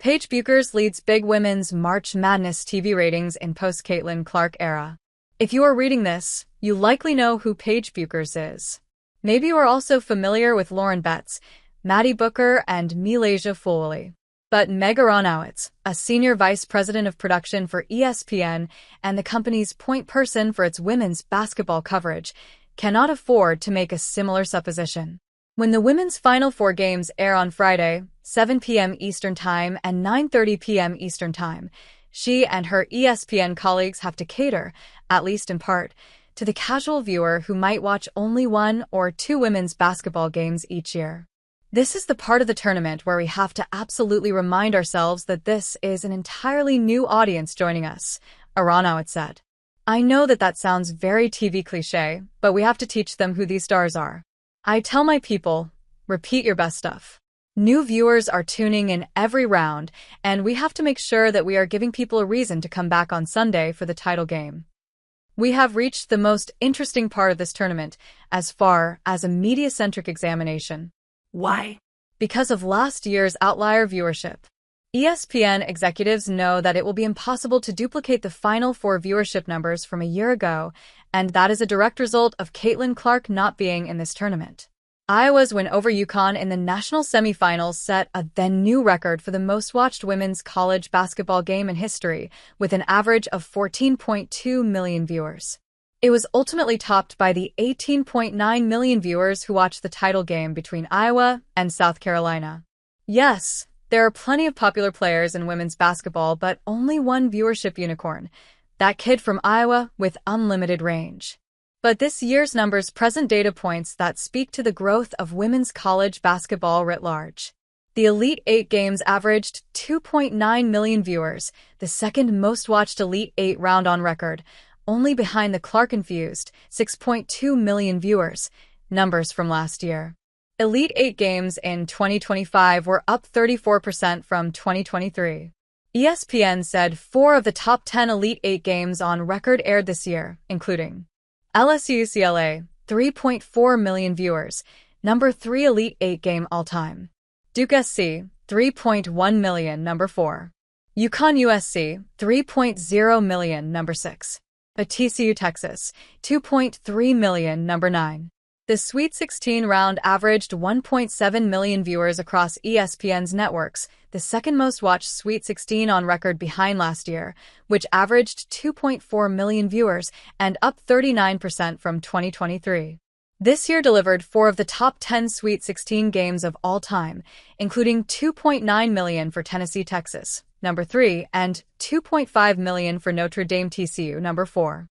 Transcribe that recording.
Paige Bueckers leads big women's March Madness TV ratings in post-Caitlin Clark era. If you are reading this, you likely know who Paige Bueckers is. Maybe you are also familiar with Lauren Betts, Maddie Booker, and MiLaysia Fulwiley. But Meg Aronowitz, a senior vice president of production for ESPN and the company's point person for its women's basketball coverage, cannot afford to make a similar supposition. When the women's Final Four games air on Friday, 7 p.m. Eastern Time and 9:30 p.m. Eastern Time, she and her ESPN colleagues have to cater, at least in part, to the casual viewer who might watch only one or two women's basketball games each year. This is the part of the tournament where we have to absolutely remind ourselves that this is an entirely new audience joining us, Aronowitz said. I know that sounds very TV cliché, but we have to teach them who these stars are. I tell my people, repeat your best stuff. New viewers are tuning in every round, and we have to make sure that we are giving people a reason to come back on Sunday for the title game. We have reached the most interesting part of this tournament, as far as a media-centric examination. Why? Because of last year's outlier viewership. ESPN executives know that it will be impossible to duplicate the Final Four viewership numbers from a year ago, and that is a direct result of Caitlin Clark not being in this tournament. Iowa's win over UConn in the national semifinals set a then-new record for the most-watched women's college basketball game in history, with an average of 14.2 million viewers. It was ultimately topped by the 18.9 million viewers who watched the title game between Iowa and South Carolina. Yes, there are plenty of popular players in women's basketball, but only one viewership unicorn, that kid from Iowa with unlimited range. But this year's numbers present data points that speak to the growth of women's college basketball writ large. The Elite Eight games averaged 2.9 million viewers, the second most-watched Elite Eight round on record, only behind the Clark-infused 6.2 million viewers, numbers from last year. Elite Eight games in 2025 were up 34% from 2023. ESPN said 4 of the top 10 Elite Eight games on record aired this year, including LSU-UCLA, 3.4 million viewers, number 3 Elite Eight game all-time. Duke-SC, 3.1 million, number 4. UConn-USC, 3.0 million, number 6. TCU-Texas, 2.3 million, number 9. The Sweet 16 round averaged 1.7 million viewers across ESPN's networks, the second most watched Sweet 16 on record behind last year, which averaged 2.4 million viewers and up 39% from 2023. This year delivered 4 of the top 10 Sweet 16 games of all time, including 2.9 million for Tennessee-Texas, number 3, and 2.5 million for Notre Dame-TCU, number 4.